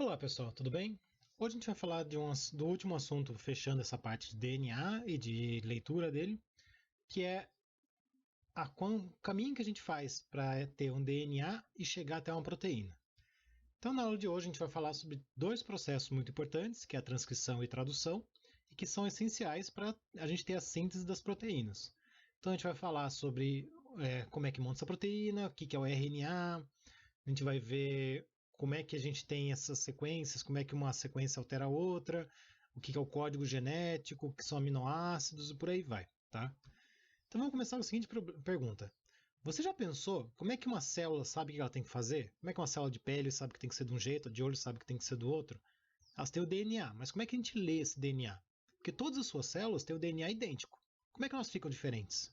Olá pessoal, tudo bem? Hoje a gente vai falar do último assunto, fechando essa parte de DNA e de leitura dele, que é o caminho que a gente faz para ter um DNA e chegar até uma proteína. Então, na aula de hoje, a gente vai falar sobre dois processos muito importantes, que é a transcrição e tradução, e que são essenciais para a gente ter a síntese das proteínas. Então, a gente vai falar sobre como é que monta essa proteína, o que é o RNA, a gente vai ver como é que a gente tem essas sequências, como é que uma sequência altera a outra, o que é o código genético, o que são aminoácidos e por aí vai, tá? Então vamos começar com a seguinte pergunta. Você já pensou como é que uma célula sabe o que ela tem que fazer? Como é que uma célula de pele sabe que tem que ser de um jeito, a de olho sabe que tem que ser do outro? Elas têm o DNA, mas como é que a gente lê esse DNA? Porque todas as suas células têm o DNA idêntico. Como é que elas ficam diferentes?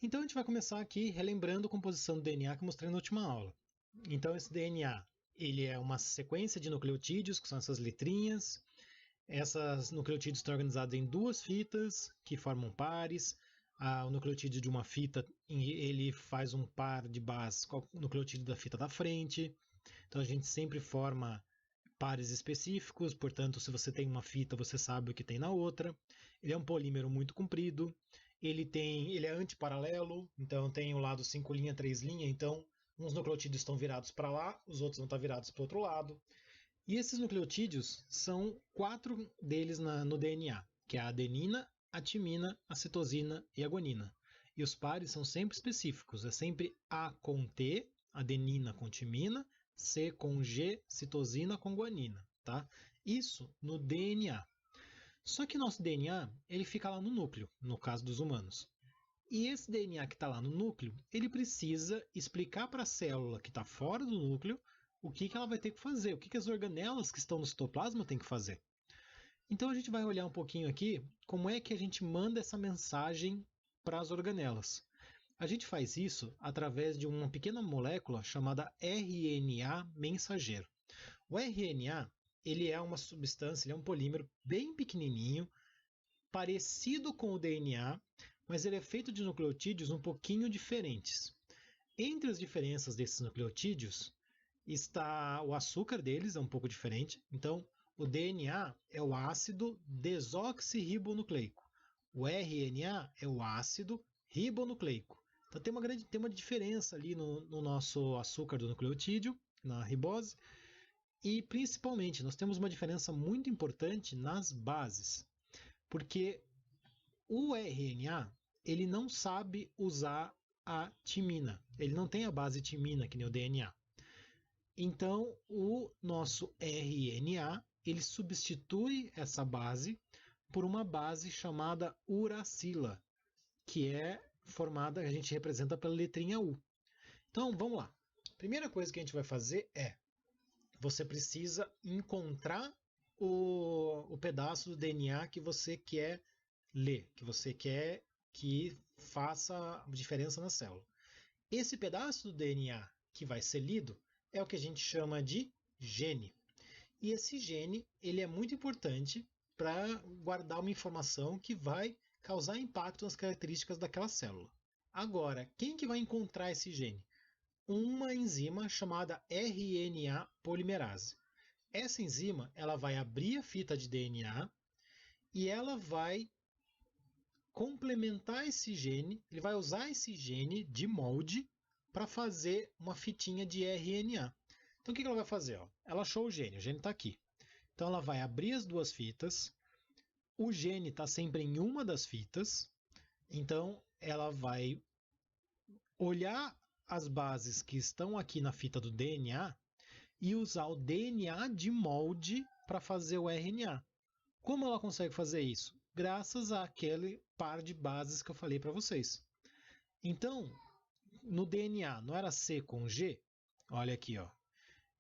Então a gente vai começar aqui relembrando a composição do DNA que eu mostrei na última aula. Então esse DNA, ele é uma sequência de nucleotídeos, que são essas letrinhas. Essas nucleotídeos estão organizados em duas fitas que formam pares. O nucleotídeo de uma fita, ele faz um par de bases com o nucleotídeo da fita da frente. Então a gente sempre forma pares específicos, portanto, se você tem uma fita, você sabe o que tem na outra. Ele é um polímero muito comprido. Ele é antiparalelo, então tem o lado 5', 3', então uns nucleotídeos estão virados para lá, os outros vão estar virados para o outro lado. E esses nucleotídeos são 4 deles no DNA, que é a adenina, a timina, a citosina e a guanina. E os pares são sempre específicos, é sempre A com T, adenina com timina, C com G, citosina com guanina, tá? Isso no DNA. Só que nosso DNA, ele fica lá no núcleo, no caso dos humanos. E esse DNA que está lá no núcleo, ele precisa explicar para a célula que está fora do núcleo o que ela vai ter que fazer, o que as organelas que estão no citoplasma têm que fazer. Então a gente vai olhar um pouquinho aqui como é que a gente manda essa mensagem para as organelas. A gente faz isso através de uma pequena molécula chamada RNA mensageiro. O RNA, ele é uma substância, ele é um polímero bem pequenininho, parecido com o DNA, mas ele é feito de nucleotídeos um pouquinho diferentes. Entre as diferenças desses nucleotídeos está o açúcar deles, é um pouco diferente. Então, o DNA é o ácido desoxirribonucleico. O RNA é o ácido ribonucleico. Então tem uma diferença ali no nosso açúcar do nucleotídeo, na ribose, e principalmente nós temos uma diferença muito importante nas bases, porque o RNA ele não sabe usar a timina, ele não tem a base timina que nem o DNA. Então o nosso RNA ele substitui essa base por uma base chamada uracila, que é formada, a gente representa pela letrinha U. Então vamos lá. A primeira coisa que a gente vai fazer é você precisa encontrar o pedaço do DNA que você quer ler, que você quer que faça diferença na célula. Esse pedaço do DNA que vai ser lido é o que a gente chama de gene. E esse gene ele é muito importante para guardar uma informação que vai causar impacto nas características daquela célula. Agora, quem que vai encontrar esse gene? Uma enzima chamada RNA polimerase. Essa enzima ela vai abrir a fita de DNA e ela vai complementar esse gene, ele vai usar esse gene de molde para fazer uma fitinha de RNA. Então o que ela vai fazer? Ela achou o gene está aqui. Então ela vai abrir as duas fitas, o gene está sempre em uma das fitas, então ela vai olhar as bases que estão aqui na fita do DNA e usar o DNA de molde para fazer o RNA. Como ela consegue fazer isso? Graças àquele par de bases que eu falei para vocês. Então, no DNA não era C com G? Olha aqui, ó.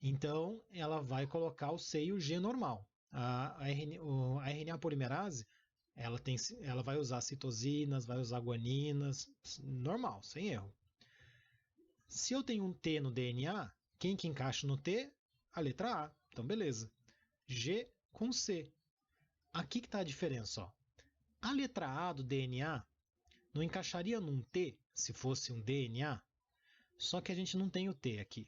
Então, ela vai colocar o C e o G normal. A RNA polimerase, ela vai usar citosinas, vai usar guaninas, normal, sem erro. Se eu tenho um T no DNA, quem que encaixa no T? A letra A. Então, beleza. G com C. Aqui que está a diferença. Ó. A letra A do DNA não encaixaria num T se fosse um DNA, só que a gente não tem o T aqui.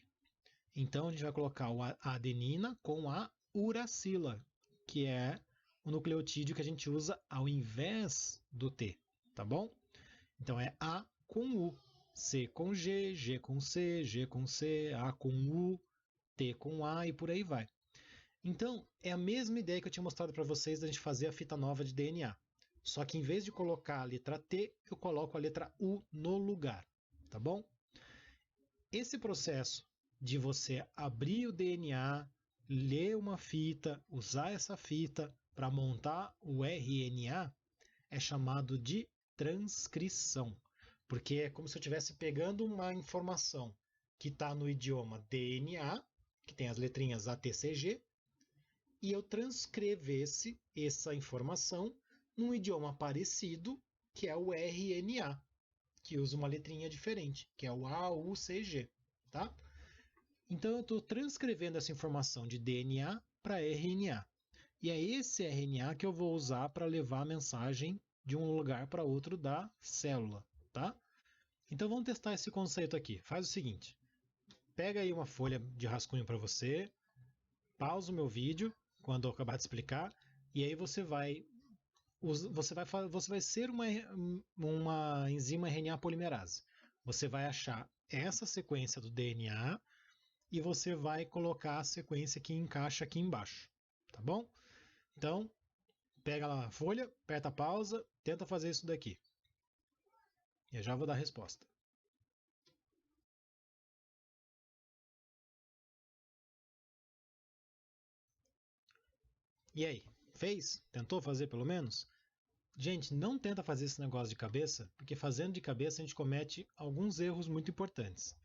Então a gente vai colocar a adenina com a uracila, que é o nucleotídeo que a gente usa ao invés do T, tá bom? Então é A com U, C com G, G com C, G com C, A com U, T com A e por aí vai. Então, é a mesma ideia que eu tinha mostrado para vocês da gente fazer a fita nova de DNA. Só que em vez de colocar a letra T, eu coloco a letra U no lugar, tá bom? Esse processo de você abrir o DNA, ler uma fita, usar essa fita para montar o RNA é chamado de transcrição, porque é como se eu estivesse pegando uma informação que está no idioma DNA, que tem as letrinhas ATCG, e eu transcrevesse essa informação num idioma parecido, que é o RNA, que usa uma letrinha diferente, que é o AUCG, tá? Então eu estou transcrevendo essa informação de DNA para RNA. E é esse RNA que eu vou usar para levar a mensagem de um lugar para outro da célula, tá? Então vamos testar esse conceito aqui. Faz o seguinte: pega aí uma folha de rascunho para você, pausa o meu vídeo quando eu acabar de explicar, e aí você vai ser uma enzima RNA polimerase. Você vai achar essa sequência do DNA e você vai colocar a sequência que encaixa aqui embaixo, tá bom? Então, pega lá a folha, aperta a pausa, tenta fazer isso daqui. Eu já vou dar a resposta. E aí, fez? Tentou fazer pelo menos? Gente, não tenta fazer esse negócio de cabeça, porque fazendo de cabeça a gente comete alguns erros muito importantes.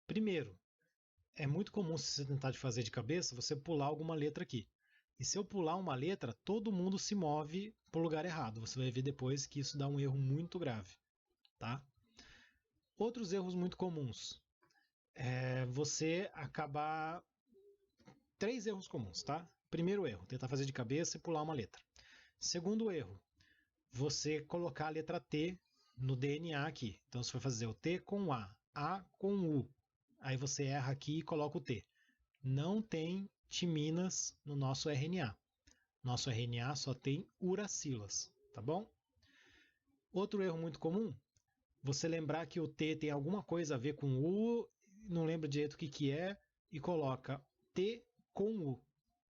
Primeiro, é muito comum se você tentar de fazer de cabeça, você pular alguma letra aqui. E se eu pular uma letra, todo mundo se move para o lugar errado. Você vai ver depois que isso dá um erro muito grave, tá? Outros erros muito comuns. Você acabar... 3 erros comuns, tá? Primeiro erro, tentar fazer de cabeça e pular uma letra. Segundo erro, você colocar a letra T no DNA aqui. Então você vai fazer o T com A com U. Aí você erra aqui e coloca o T. Não tem timinas no nosso RNA. Nosso RNA só tem uracilas, tá bom? Outro erro muito comum, você lembrar que o T tem alguma coisa a ver com U, não lembra direito o que é, e coloca T com U.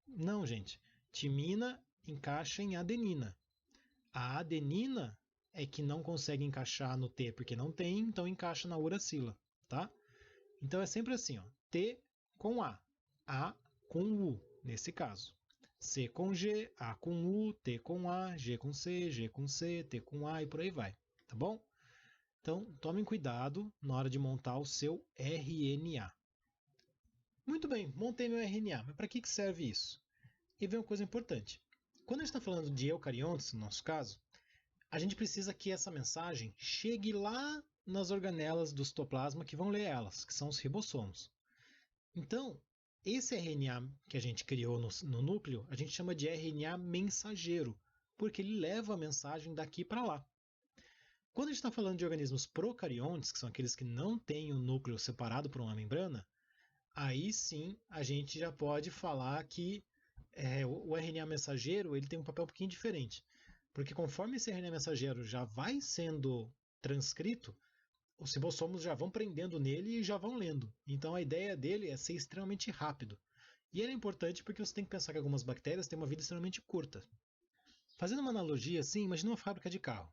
Não, gente. Timina encaixa em adenina. A adenina é que não consegue encaixar no T porque não tem, então encaixa na uracila, tá? Então é sempre assim, ó, T com A com U, nesse caso. C com G, A com U, T com A, G com C, G com C, T com A e por aí vai, tá bom? Então, tomem cuidado na hora de montar o seu RNA. Muito bem, montei meu RNA, mas para que serve isso? E vem uma coisa importante. Quando a gente está falando de eucariontes, no nosso caso, a gente precisa que essa mensagem chegue lá nas organelas do citoplasma que vão ler elas, que são os ribossomos. Então, esse RNA que a gente criou no núcleo, a gente chama de RNA mensageiro, porque ele leva a mensagem daqui para lá. Quando a gente está falando de organismos procariontes, que são aqueles que não têm o núcleo separado por uma membrana, aí sim a gente já pode falar que o RNA mensageiro ele tem um papel um pouquinho diferente. Porque conforme esse RNA mensageiro já vai sendo transcrito, os ribossomos já vão prendendo nele e já vão lendo. Então a ideia dele é ser extremamente rápido. E ele é importante porque você tem que pensar que algumas bactérias têm uma vida extremamente curta. Fazendo uma analogia assim, imagina uma fábrica de carro.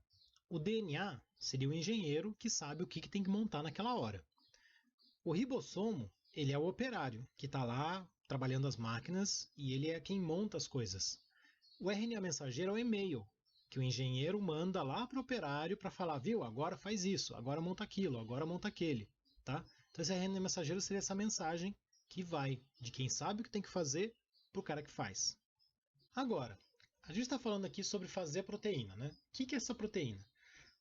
O DNA seria o engenheiro que sabe o que tem que montar naquela hora. O ribossomo, ele é o operário que está lá trabalhando as máquinas e ele é quem monta as coisas. O RNA mensageiro é o e-mail, que o engenheiro manda lá para o operário para falar, viu, agora faz isso, agora monta aquilo, agora monta aquele, tá? Então esse RNA mensageiro seria essa mensagem que vai de quem sabe o que tem que fazer para o cara que faz. Agora, a gente está falando aqui sobre fazer proteína, né? O que é essa proteína?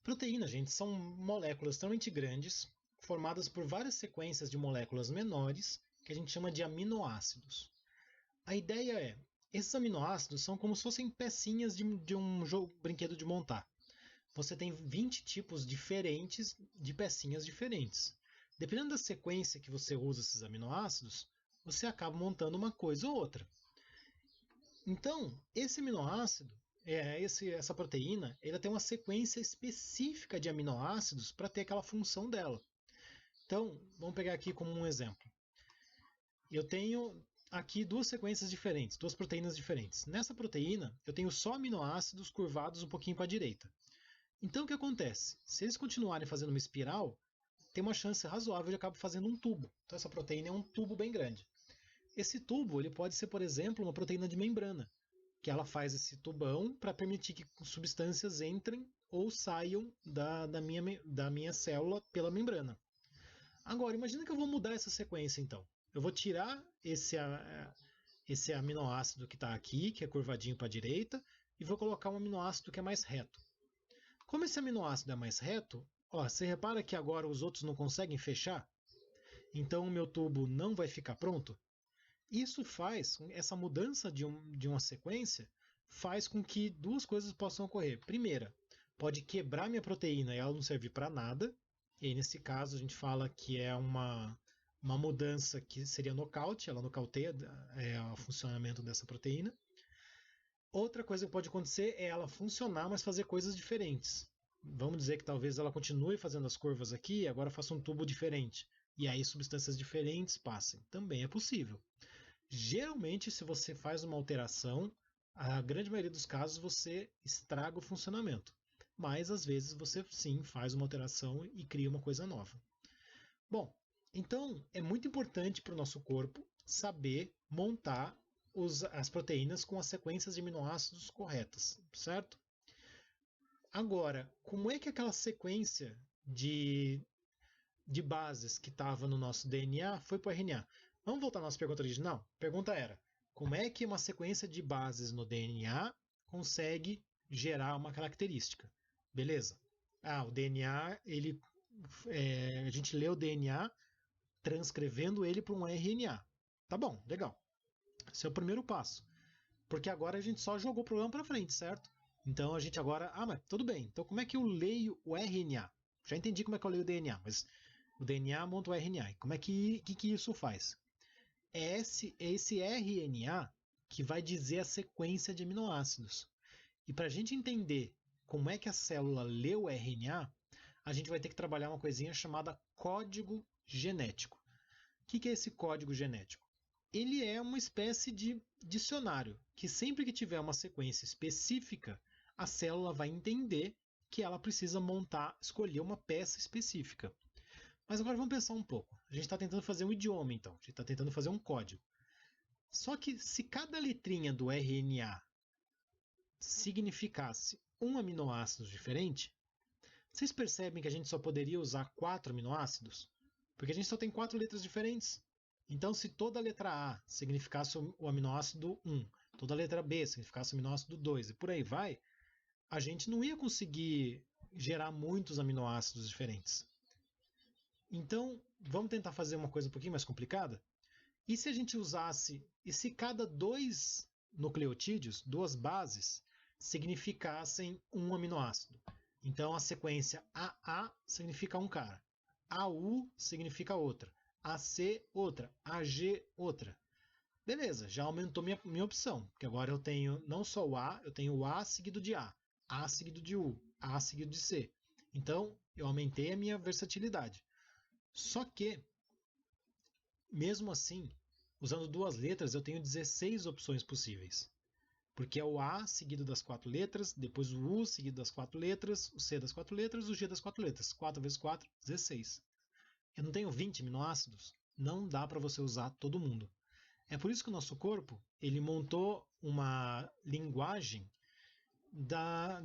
Proteína, gente, são moléculas extremamente grandes, formadas por várias sequências de moléculas menores, que a gente chama de aminoácidos. A ideia é, esses aminoácidos são como se fossem pecinhas de um brinquedo de montar. Você tem 20 tipos diferentes de pecinhas diferentes. Dependendo da sequência que você usa esses aminoácidos, você acaba montando uma coisa ou outra. Então, esse aminoácido, essa proteína, ela tem uma sequência específica de aminoácidos para ter aquela função dela. Então, vamos pegar aqui como um exemplo. Eu tenho aqui duas sequências diferentes, duas proteínas diferentes. Nessa proteína, eu tenho só aminoácidos curvados um pouquinho para a direita. Então, o que acontece? Se eles continuarem fazendo uma espiral, tem uma chance razoável de acabar fazendo um tubo. Então, essa proteína é um tubo bem grande. Esse tubo ele pode ser, por exemplo, uma proteína de membrana, que ela faz esse tubão para permitir que substâncias entrem ou saiam da minha célula pela membrana. Agora, imagina que eu vou mudar essa sequência, então. Eu vou tirar esse aminoácido que está aqui, que é curvadinho para a direita, e vou colocar um aminoácido que é mais reto. Como esse aminoácido é mais reto, você repara que agora os outros não conseguem fechar? Então o meu tubo não vai ficar pronto? Isso faz, essa mudança de uma sequência, faz com que duas coisas possam ocorrer. Primeira, pode quebrar minha proteína e ela não servir para nada. E aí, nesse caso, a gente fala que é uma mudança que seria nocaute, ela nocauteia o funcionamento dessa proteína. Outra coisa que pode acontecer é ela funcionar, mas fazer coisas diferentes. Vamos dizer que talvez ela continue fazendo as curvas aqui e agora faça um tubo diferente. E aí substâncias diferentes passem. Também é possível. Geralmente, se você faz uma alteração, a grande maioria dos casos você estraga o funcionamento. Mas às vezes você sim faz uma alteração e cria uma coisa nova. Bom, então é muito importante para o nosso corpo saber montar as proteínas com as sequências de aminoácidos corretas, certo? Agora, como é que aquela sequência de bases que estava no nosso DNA foi para o RNA? Vamos voltar à nossa pergunta original? A pergunta era: como é que uma sequência de bases no DNA consegue gerar uma característica? Beleza. O DNA, a gente lê o DNA transcrevendo ele para um RNA. Tá bom, legal. Esse é o primeiro passo. Porque agora a gente só jogou o problema para frente, certo? Então a gente agora, mas tudo bem. Então como é que eu leio o RNA? Já entendi como é que eu leio o DNA, mas o DNA monta o RNA. Como é que isso faz? É esse RNA que vai dizer a sequência de aminoácidos. E para a gente entender como é que a célula lê o RNA, a gente vai ter que trabalhar uma coisinha chamada código genético. O que é esse código genético? Ele é uma espécie de dicionário, que sempre que tiver uma sequência específica, a célula vai entender que ela precisa escolher uma peça específica. Mas agora vamos pensar um pouco. A gente está tentando fazer um idioma, então. A gente está tentando fazer um código. Só que se cada letrinha do RNA significasse um aminoácido diferente, vocês percebem que a gente só poderia usar 4 aminoácidos? Porque a gente só tem 4 letras diferentes. Então, se toda a letra A significasse o aminoácido 1, toda a letra B significasse o aminoácido 2 e por aí vai, a gente não ia conseguir gerar muitos aminoácidos diferentes. Então, vamos tentar fazer uma coisa um pouquinho mais complicada? E se a gente usasse, e se cada 2 nucleotídeos, 2 bases, significassem um aminoácido? Então a sequência AA significa um cara, AU significa outra, AC outra, AG outra. Beleza, já aumentou minha opção, porque agora eu tenho não só o A, eu tenho o A seguido de A seguido de U, A seguido de C. Então eu aumentei a minha versatilidade. Só que, mesmo assim, usando 2 letras, eu tenho 16 opções possíveis. Porque é o A seguido das 4 letras, depois o U seguido das 4 letras, o C das 4 letras, o G das 4 letras. 4 vezes 4, 16. Eu não tenho 20 aminoácidos? Não dá para você usar todo mundo. É por isso que o nosso corpo ele montou uma linguagem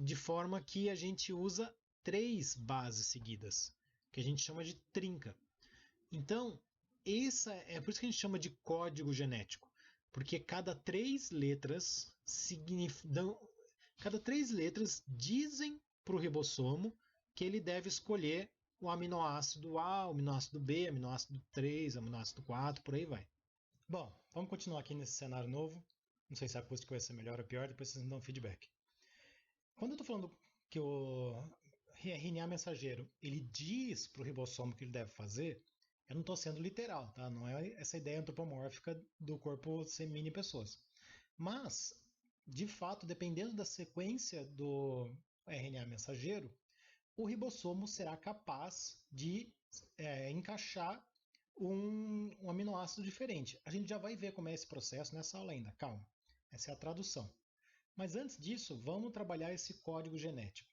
de forma que a gente usa 3 bases seguidas, que a gente chama de trinca. Então, é por isso que a gente chama de código genético, porque cada 3 letras dizem para o ribossomo que ele deve escolher o aminoácido A, o aminoácido B, aminoácido 3, aminoácido 4, por aí vai. Bom, vamos continuar aqui nesse cenário novo. Não sei se a acústica vai ser melhor ou pior, depois vocês me dão feedback. Quando eu estou falando que o RNA mensageiro ele diz para o ribossomo o que ele deve fazer, Eu não estou sendo literal, tá? Não é essa ideia antropomórfica do corpo ser mini pessoas. Mas, de fato, dependendo da sequência do RNA mensageiro, o ribossomo será capaz de encaixar um aminoácido diferente. A gente já vai ver como é esse processo nessa aula ainda, calma. Essa é a tradução. Mas antes disso, vamos trabalhar esse código genético.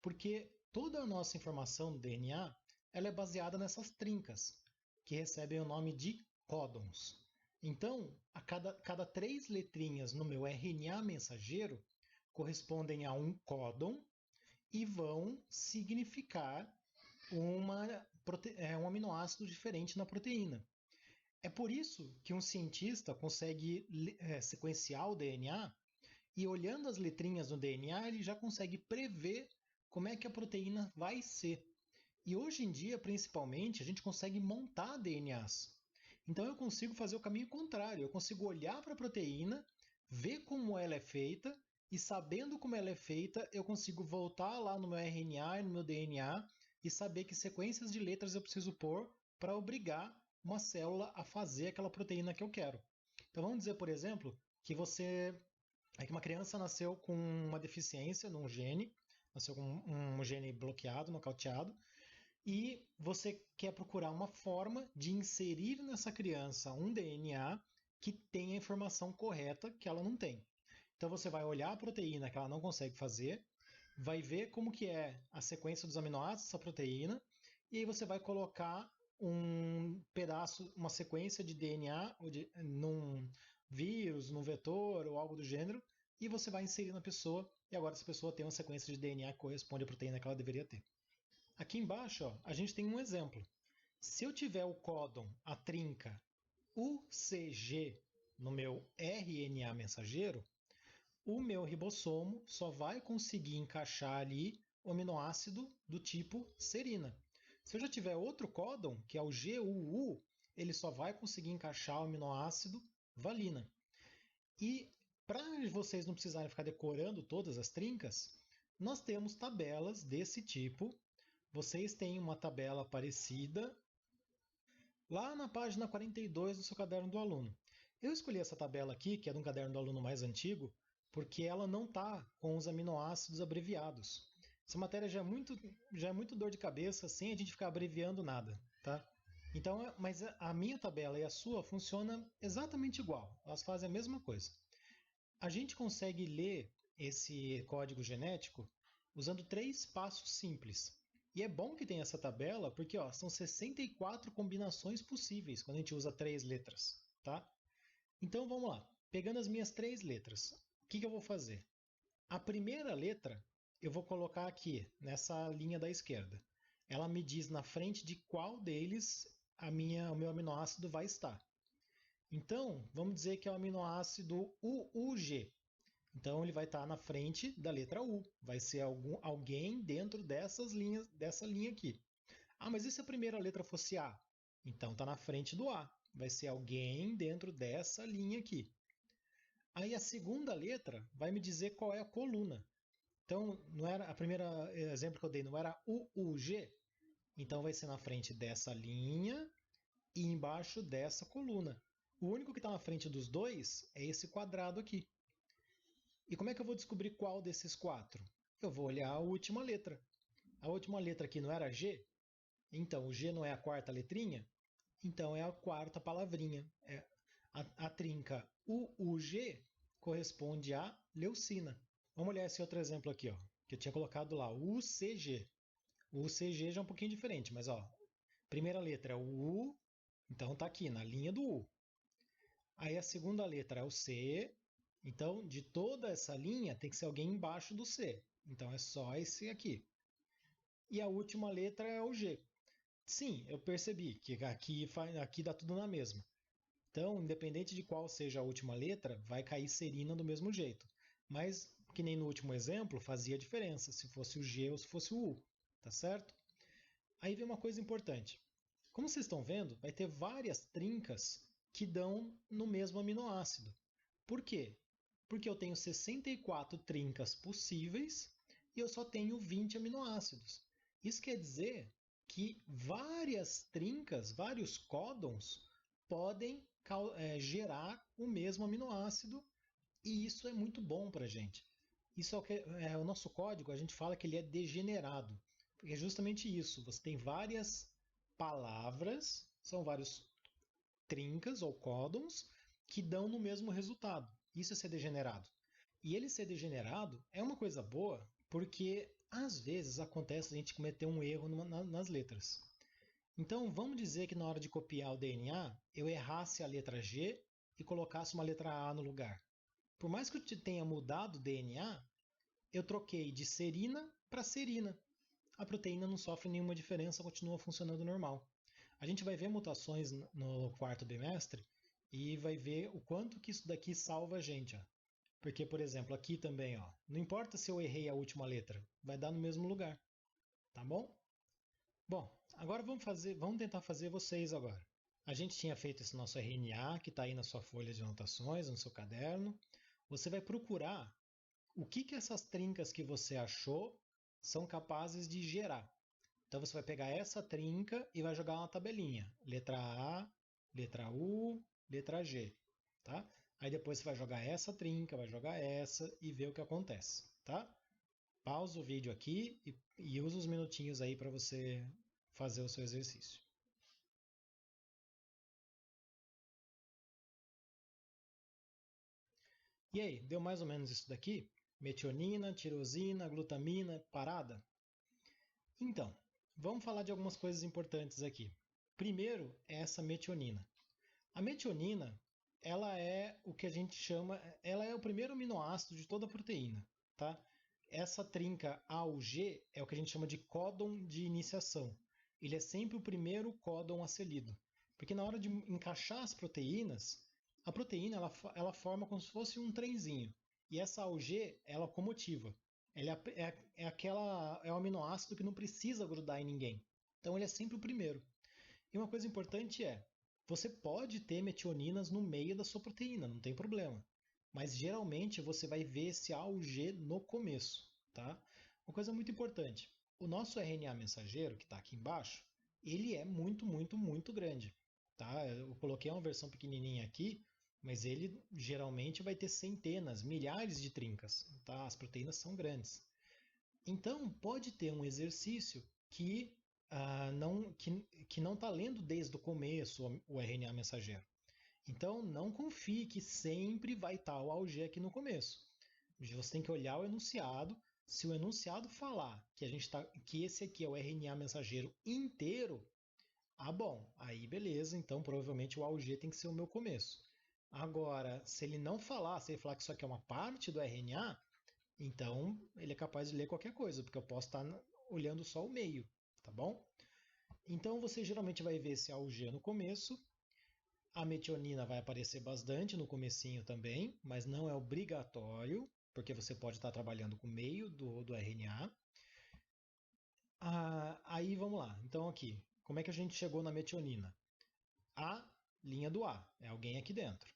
Porque toda a nossa informação do DNA ela é baseada nessas trincas, que recebem o nome de códons. Então, a cada 3 letrinhas no meu RNA mensageiro correspondem a um códon e vão significar um aminoácido diferente na proteína. É por isso que um cientista consegue sequenciar o DNA e olhando as letrinhas no DNA ele já consegue prever como é que a proteína vai ser. E hoje em dia, principalmente, a gente consegue montar DNAs. Então eu consigo fazer o caminho contrário. Eu consigo olhar para a proteína, ver como ela é feita, e sabendo como ela é feita, eu consigo voltar lá no meu RNA e no meu DNA e saber que sequências de letras eu preciso pôr para obrigar uma célula a fazer aquela proteína que eu quero. Então vamos dizer, por exemplo, que uma criança nasceu com uma deficiência num gene, nasceu com um gene bloqueado, nocauteado, e você quer procurar uma forma de inserir nessa criança um DNA que tenha a informação correta que ela não tem. Então você vai olhar a proteína que ela não consegue fazer, vai ver como que é a sequência dos aminoácidos dessa proteína, e aí você vai colocar um pedaço, uma sequência de DNA num vírus, num vetor ou algo do gênero, e você vai inserir na pessoa, e agora essa pessoa tem uma sequência de DNA que corresponde à proteína que ela deveria ter. Aqui embaixo, ó, a gente tem um exemplo. Se eu tiver o códon, a trinca UCG no meu RNA mensageiro, o meu ribossomo só vai conseguir encaixar ali o aminoácido do tipo serina. Se eu já tiver outro códon, que é o GUU, ele só vai conseguir encaixar o aminoácido valina. E para vocês não precisarem ficar decorando todas as trincas, nós temos tabelas desse tipo. Vocês têm uma tabela parecida lá na página 42 do seu caderno do aluno. Eu escolhi essa tabela aqui, que é de um caderno do aluno mais antigo, porque ela não está com os aminoácidos abreviados. Essa matéria já é muito dor de cabeça sem a gente ficar abreviando nada, tá? Então, mas a minha tabela e a sua funcionam exatamente igual. Elas fazem a mesma coisa. A gente consegue ler esse código genético usando 3 passos simples. E é bom que tenha essa tabela, porque ó, são 64 combinações possíveis quando a gente usa 3 letras. Tá? Então vamos lá. Pegando as minhas 3 letras, o que eu vou fazer? A primeira letra eu vou colocar aqui, nessa linha da esquerda. Ela me diz na frente de qual deles o meu aminoácido vai estar. Então, vamos dizer que é o aminoácido UUG. Então, ele vai estar na frente da letra U. Vai ser alguém dentro dessa linha aqui. Ah, mas e se a primeira letra fosse A? Então, está na frente do A. Vai ser alguém dentro dessa linha aqui. Aí, a segunda letra vai me dizer qual é a coluna. Então, não era a primeira exemplo que eu dei não era UUG? Então, vai ser na frente dessa linha e embaixo dessa coluna. O único que está na frente dos dois é esse quadrado aqui. E como é que eu vou descobrir qual desses 4? Eu vou olhar a última letra. A última letra aqui não era G? Então, o G não é a quarta letrinha? Então, é a quarta palavrinha. A trinca UUG corresponde a leucina. Vamos olhar esse outro exemplo aqui, ó, que eu tinha colocado lá, o UCG. O UCG já é um pouquinho diferente, mas ó, primeira letra é o U, então está aqui na linha do U. Aí a segunda letra é o C, então de toda essa linha tem que ser alguém embaixo do C. Então é só esse aqui. E a última letra é o G. Sim, eu percebi que aqui dá tudo na mesma. Então, independente de qual seja a última letra, vai cair serina do mesmo jeito. Mas, que nem no último exemplo, fazia diferença se fosse o G ou se fosse o U. Tá certo? Aí vem uma coisa importante. Como vocês estão vendo, vai ter várias trincas que dão no mesmo aminoácido. Por quê? Porque eu tenho 64 trincas possíveis e eu só tenho 20 aminoácidos. Isso quer dizer que várias trincas, vários códons podem gerar o mesmo aminoácido, e isso é muito bom para a gente. Isso o nosso código, a gente fala que ele é degenerado, porque é justamente isso. Você tem várias palavras, são vários trincas ou códons que dão no mesmo resultado. Isso é ser degenerado. E ele ser degenerado é uma coisa boa, porque às vezes acontece a gente cometer um erro nas letras. Então vamos dizer que na hora de copiar o DNA eu errasse a letra G e colocasse uma letra A no lugar. Por mais que eu tenha mudado o DNA, eu troquei de serina para serina. A proteína não sofre nenhuma diferença, continua funcionando normal. A gente vai ver mutações no quarto bimestre e vai ver o quanto que isso daqui salva a gente. Ó. Porque, por exemplo, aqui também, ó, não importa se eu errei a última letra, vai dar no mesmo lugar. Tá bom? Bom, agora vamos tentar fazer vocês agora. A gente tinha feito esse nosso RNA, que está aí na sua folha de anotações, no seu caderno. Você vai procurar o que essas trincas que você achou são capazes de gerar. Então você vai pegar essa trinca e vai jogar uma tabelinha. Letra A, letra U, letra G. Tá? Aí depois você vai jogar essa trinca, vai jogar essa e ver o que acontece. Tá? Pausa o vídeo aqui e usa os minutinhos aí para você fazer o seu exercício. E aí, deu mais ou menos isso daqui? Metionina, tirosina, glutamina, parada? Então, vamos falar de algumas coisas importantes aqui. Primeiro é essa metionina. A metionina, ela é o que a gente chama, ela é o primeiro aminoácido de toda a proteína, tá? Essa trinca A ou G é o que a gente chama de códon de iniciação. Ele é sempre o primeiro códon a ser lido. Porque na hora de encaixar as proteínas, a proteína ela forma como se fosse um trenzinho. E essa AUG é a locomotiva. Ele é o aminoácido que não precisa grudar em ninguém. Então ele é sempre o primeiro. E uma coisa importante é, você pode ter metioninas no meio da sua proteína, não tem problema. Mas geralmente você vai ver esse AUG no começo, tá? Uma coisa muito importante, o nosso RNA mensageiro, que está aqui embaixo, ele é muito, muito, muito grande. Tá? Eu coloquei uma versão pequenininha aqui, mas ele geralmente vai ter centenas, milhares de trincas. Tá? As proteínas são grandes. Então, pode ter um exercício que não está lendo desde o começo o RNA mensageiro. Então, não confie que sempre vai estar o AUG aqui no começo. Você tem que olhar o enunciado. Se o enunciado falar que esse aqui é o RNA mensageiro inteiro, bom, aí beleza, então provavelmente o AUG tem que ser o meu começo. Agora, se ele não falar, se ele falar que isso aqui é uma parte do RNA, então ele é capaz de ler qualquer coisa, porque eu posso estar olhando só o meio, tá bom? Então você geralmente vai ver esse AUG no começo. A metionina vai aparecer bastante no comecinho também, mas não é obrigatório, porque você pode estar trabalhando com o meio do RNA. Aí vamos lá. Então aqui, como é que a gente chegou na metionina? A, linha do A, é alguém aqui dentro.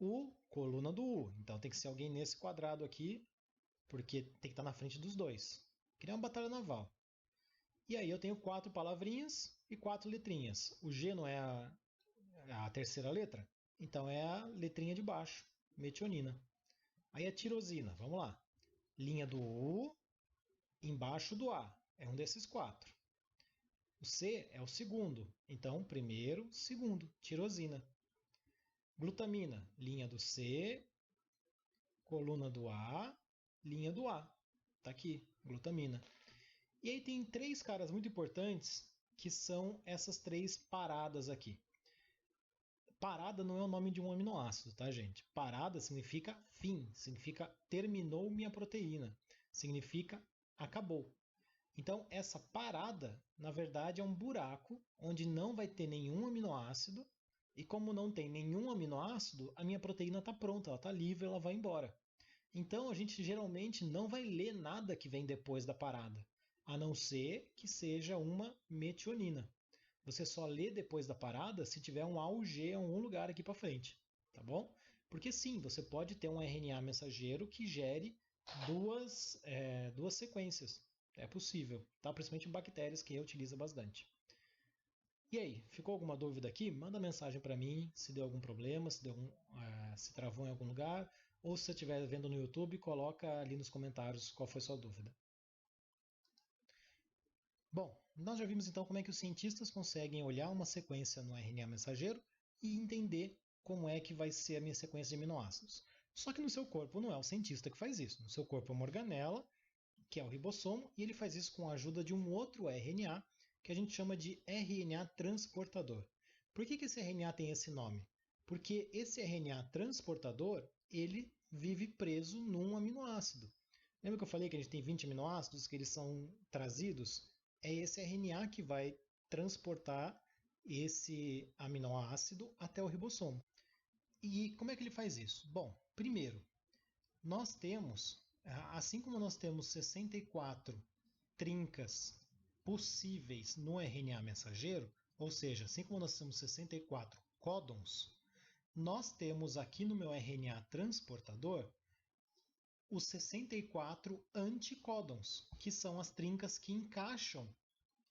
U, coluna do U. Então tem que ser alguém nesse quadrado aqui, porque tem que estar na frente dos dois. Criar uma batalha naval. E aí eu tenho 4 palavrinhas e 4 letrinhas. O G não é a terceira letra? Então é a letrinha de baixo, metionina. Aí a tirosina, vamos lá. Linha do U, embaixo do A. É um desses 4. O C é o segundo. Então, primeiro, segundo, tirosina. Glutamina, linha do C, coluna do A, linha do A. Tá aqui, glutamina. E aí tem 3 caras muito importantes que são essas 3 paradas aqui. Parada não é o nome de um aminoácido, tá, gente? Parada significa fim, significa terminou minha proteína, significa acabou. Então, essa parada, na verdade, é um buraco onde não vai ter nenhum aminoácido, e como não tem nenhum aminoácido, a minha proteína está pronta, ela está livre, ela vai embora. Então, a gente geralmente não vai ler nada que vem depois da parada, a não ser que seja uma metionina. Você só lê depois da parada se tiver um AUG em algum lugar aqui para frente, tá bom? Porque sim, você pode ter um RNA mensageiro que gere duas sequências. É possível, tá? Principalmente em bactérias que utiliza bastante. E aí, ficou alguma dúvida aqui? Manda mensagem para mim se deu algum problema, se travou em algum lugar, ou se você estiver vendo no YouTube, coloca ali nos comentários qual foi sua dúvida. Bom, nós já vimos então como é que os cientistas conseguem olhar uma sequência no RNA mensageiro e entender como é que vai ser a minha sequência de aminoácidos. Só que no seu corpo não é o cientista que faz isso. No seu corpo é uma organela, que é o ribossomo, e ele faz isso com a ajuda de um outro RNA, que a gente chama de RNA transportador. Por que esse RNA tem esse nome? Porque esse RNA transportador, ele vive preso num aminoácido. Lembra que eu falei que a gente tem 20 aminoácidos que eles são trazidos? É esse RNA que vai transportar esse aminoácido até o ribossomo. E como é que ele faz isso? Bom, primeiro, nós temos, assim como nós temos 64 trincas possíveis no RNA mensageiro, ou seja, assim como nós temos 64 códons, nós temos aqui no meu RNA transportador os 64 anticódons, que são as trincas que encaixam,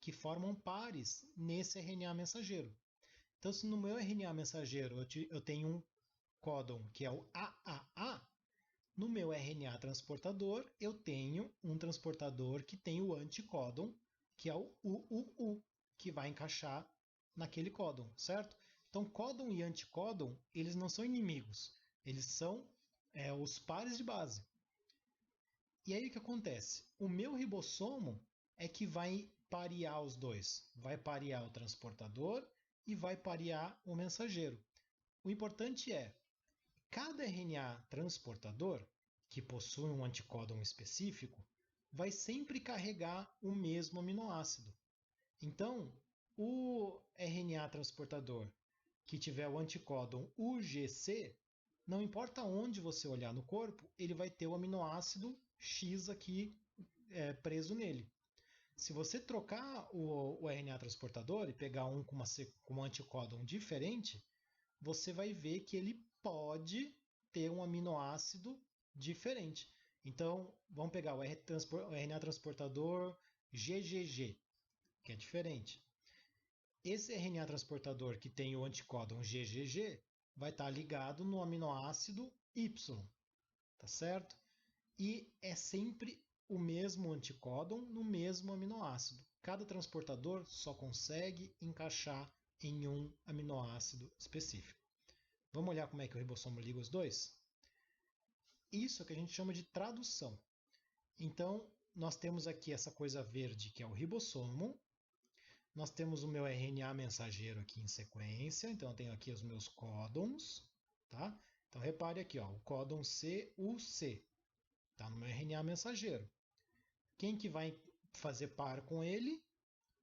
que formam pares nesse RNA mensageiro. Então, se no meu RNA mensageiro eu tenho um códon que é o AAA, no meu RNA transportador eu tenho um transportador que tem o anticódon, que é o UUU, que vai encaixar naquele códon, certo? Então, códon e anticódon, eles não são inimigos, eles são os pares de base. E aí o que acontece? O meu ribossomo é que vai parear os dois. Vai parear o transportador e vai parear o mensageiro. O importante é, cada RNA transportador, que possui um anticódon específico, vai sempre carregar o mesmo aminoácido. Então, o RNA transportador que tiver o anticódon UGC, não importa onde você olhar no corpo, ele vai ter o aminoácido X aqui preso nele. Se você trocar o RNA transportador e pegar um com um anticódon diferente, você vai ver que ele pode ter um aminoácido diferente. Então, vamos pegar o RNA transportador GGG, que é diferente. Esse RNA transportador que tem o anticódon GGG vai estar ligado no aminoácido Y, tá certo? E é sempre o mesmo anticódon no mesmo aminoácido. Cada transportador só consegue encaixar em um aminoácido específico. Vamos olhar como é que o ribossomo liga os dois? Isso é que a gente chama de tradução. Então, nós temos aqui essa coisa verde que é o ribossomo. Nós temos o meu RNA mensageiro aqui em sequência. Então, eu tenho aqui os meus códons. Tá? Então, repare aqui, ó, o códon CUC. Está no meu RNA mensageiro. Quem que vai fazer par com ele?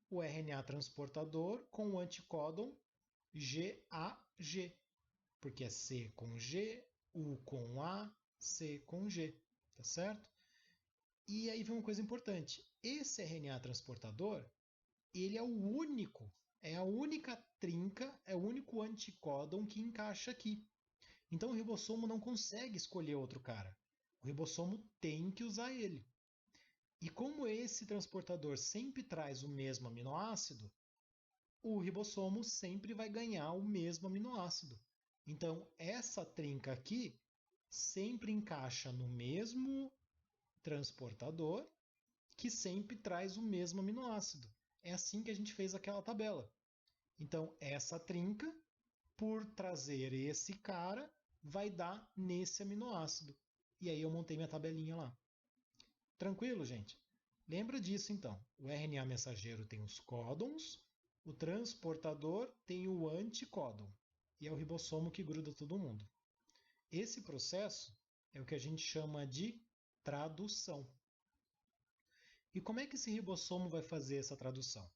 O RNA transportador com o anticódon GAG, porque é C com G, U com A, C com G, tá certo? E aí vem uma coisa importante. Esse RNA transportador, ele é o único, é a única trinca, é o único anticódon que encaixa aqui. Então o ribossomo não consegue escolher outro cara. O ribossomo tem que usar ele. E como esse transportador sempre traz o mesmo aminoácido, o ribossomo sempre vai ganhar o mesmo aminoácido. Então, essa trinca aqui sempre encaixa no mesmo transportador que sempre traz o mesmo aminoácido. É assim que a gente fez aquela tabela. Então, essa trinca, por trazer esse cara, vai dar nesse aminoácido. E aí eu montei minha tabelinha lá. Tranquilo, gente? Lembra disso então. O RNA mensageiro tem os códons, o transportador tem o anticódon. E é o ribossomo que gruda todo mundo. Esse processo é o que a gente chama de tradução. E como é que esse ribossomo vai fazer essa tradução?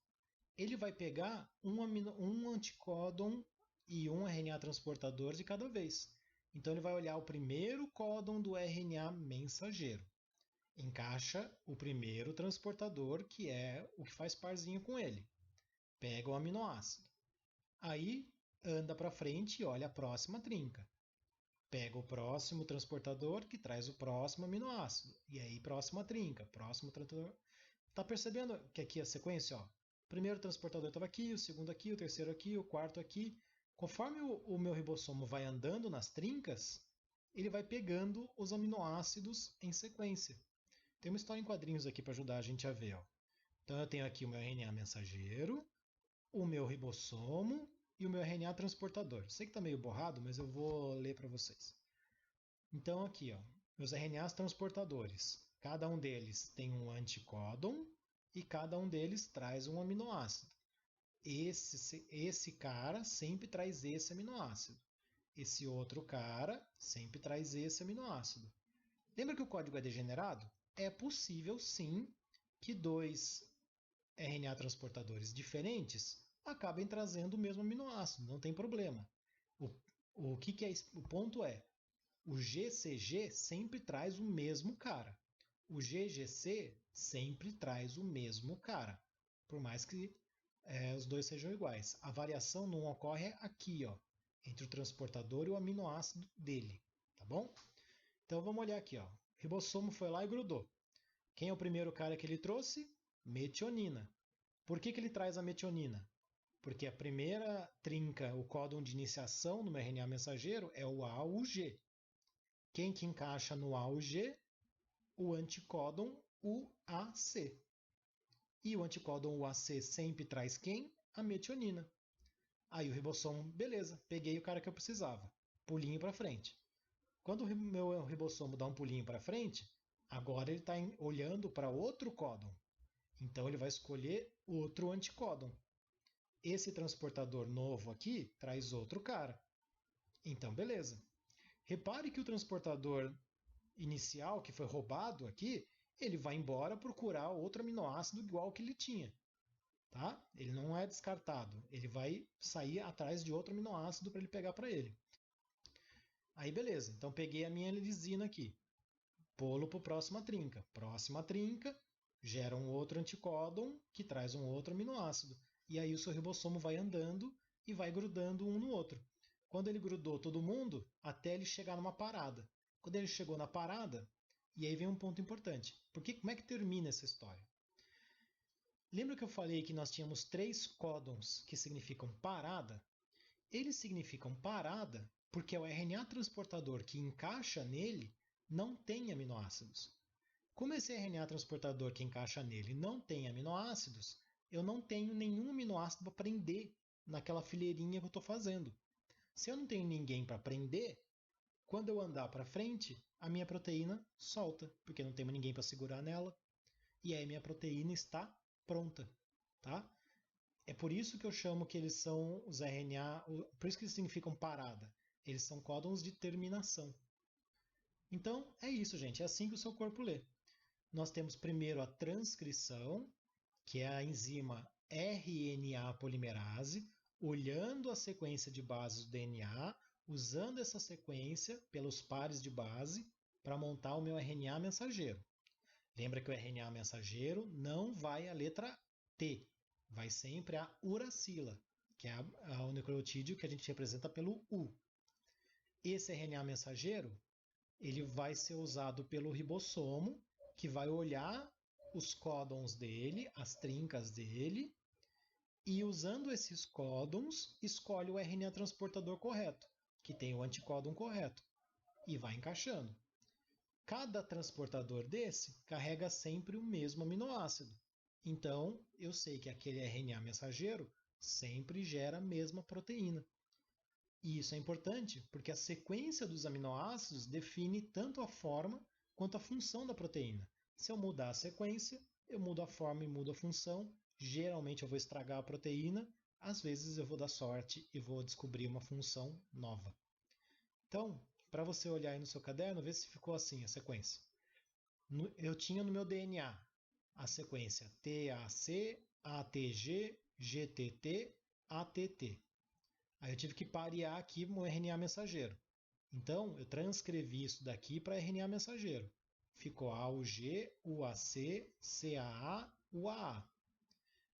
Ele vai pegar um anticódon e um RNA transportador de cada vez. Então ele vai olhar o primeiro códon do RNA mensageiro. Encaixa o primeiro transportador, que é o que faz parzinho com ele. Pega o aminoácido. Aí anda para frente e olha a próxima trinca. Pega o próximo transportador que traz o próximo aminoácido. E aí próxima trinca, próximo transportador. Tá percebendo que aqui a sequência, ó, o primeiro transportador estava aqui, o segundo aqui, o terceiro aqui, o quarto aqui. Conforme o meu ribossomo vai andando nas trincas, ele vai pegando os aminoácidos em sequência. Tem uma história em quadrinhos aqui para ajudar a gente a ver. Ó. Então eu tenho aqui o meu RNA mensageiro, o meu ribossomo e o meu RNA transportador. Sei que está meio borrado, mas eu vou ler para vocês. Então aqui, ó, meus RNAs transportadores. Cada um deles tem um anticódon e cada um deles traz um aminoácido. Esse cara sempre traz esse aminoácido. Esse outro cara sempre traz esse aminoácido. Lembra que o código é degenerado? É possível, sim, que dois RNA transportadores diferentes acabem trazendo o mesmo aminoácido, não tem problema. O que é o ponto é, o GCG sempre traz o mesmo cara. O GGC sempre traz o mesmo cara, por mais que os dois sejam iguais. A variação não ocorre aqui, ó, entre o transportador e o aminoácido dele, tá bom? Então vamos olhar aqui, ó. O ribossomo foi lá e grudou. Quem é o primeiro cara que ele trouxe? Metionina. Por que ele traz a metionina? Porque a primeira trinca, o códon de iniciação no RNA mensageiro é o A ou o G. Quem que encaixa no A ou G? O anticódon UAC. E o anticódon UAC sempre traz quem? A metionina. Aí o ribossomo, beleza, peguei o cara que eu precisava. Pulinho para frente. Quando o meu ribossomo dá um pulinho para frente, agora ele está olhando para outro códon. Então ele vai escolher outro anticódon. Esse transportador novo aqui traz outro cara. Então, beleza. Repare que o transportador inicial, que foi roubado aqui, ele vai embora procurar outro aminoácido igual ao que ele tinha. Tá? Ele não é descartado. Ele vai sair atrás de outro aminoácido para ele pegar para ele. Aí, beleza. Então, peguei a minha lisina aqui. Pulo para a próxima trinca. Próxima trinca gera um outro anticódon que traz um outro aminoácido. E aí o seu ribossomo vai andando e vai grudando um no outro. Quando ele grudou todo mundo, até ele chegar numa parada. Quando ele chegou na parada, e aí vem um ponto importante. Como é que termina essa história? Lembra que eu falei que nós tínhamos 3 códons que significam parada? Eles significam parada porque é o RNA transportador que encaixa nele não tem aminoácidos. Como esse RNA transportador que encaixa nele não tem aminoácidos, eu não tenho nenhum aminoácido para prender naquela fileirinha que eu estou fazendo. Se eu não tenho ninguém para prender, quando eu andar para frente, a minha proteína solta, porque não tem ninguém para segurar nela, e aí a minha proteína está pronta. Tá? É por isso que eu chamo que eles são os RNA, por isso que eles significam parada. Eles são códons de terminação. Então, é isso, gente. É assim que o seu corpo lê. Nós temos primeiro a transcrição, que é a enzima RNA polimerase, olhando a sequência de bases do DNA, usando essa sequência pelos pares de base para montar o meu RNA mensageiro. Lembra que o RNA mensageiro não vai a letra T, vai sempre a uracila, que é o nucleotídeo que a gente representa pelo U. Esse RNA mensageiro ele vai ser usado pelo ribossomo, que vai olhar os códons dele, as trincas dele, e usando esses códons, escolhe o RNA transportador correto, que tem o anticódon correto, e vai encaixando. Cada transportador desse carrega sempre o mesmo aminoácido. Então, eu sei que aquele RNA mensageiro sempre gera a mesma proteína. E isso é importante porque a sequência dos aminoácidos define tanto a forma quanto a função da proteína. Se eu mudar a sequência, eu mudo a forma e mudo a função. Geralmente eu vou estragar a proteína, às vezes eu vou dar sorte e vou descobrir uma função nova. Então, para você olhar aí no seu caderno, vê se ficou assim a sequência. Eu tinha no meu DNA a sequência TAC, ATG, GTT, ATT. Aí eu tive que parear aqui no RNA mensageiro. Então, eu transcrevi isso daqui para RNA mensageiro. Ficou AUG, UAC, CAA, UAA.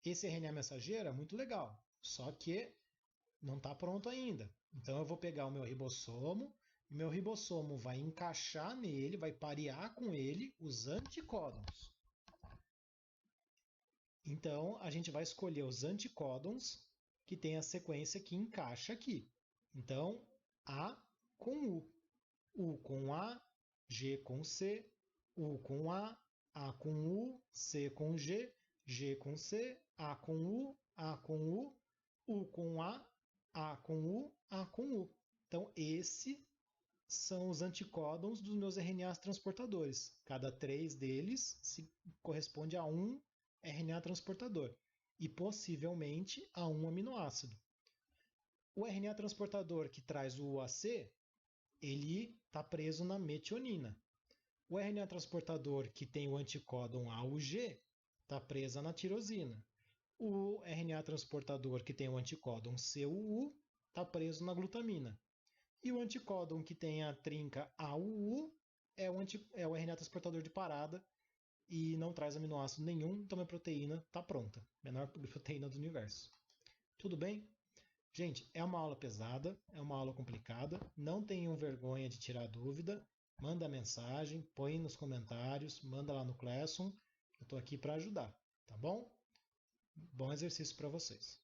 Esse RNA mensageiro é muito legal, só que não está pronto ainda. Então, eu vou pegar o meu ribossomo, e meu ribossomo vai encaixar nele, vai parear com ele os anticódons. Então, a gente vai escolher os anticódons que tem a sequência que encaixa aqui. Então, A com U com A, G com C, U com A com U, C com G com C, A com U com A com U, A com U. Então, esses são os anticódons dos meus RNAs transportadores. Cada 3 deles corresponde a um RNA transportador e possivelmente a um aminoácido. O RNA transportador que traz o UAC, ele está preso na metionina. O RNA transportador que tem o anticódon AUG está presa na tirosina. O RNA transportador que tem o anticódon CUU está preso na glutamina. E o anticódon que tem a trinca AUU é o RNA transportador de parada e não traz aminoácido nenhum, então a proteína está pronta. Menor proteína do universo. Tudo bem? Gente, é uma aula pesada, é uma aula complicada. Não tenham vergonha de tirar dúvida. Manda mensagem, põe nos comentários, manda lá no Classroom. Eu estou aqui para ajudar, tá bom? Bom exercício para vocês.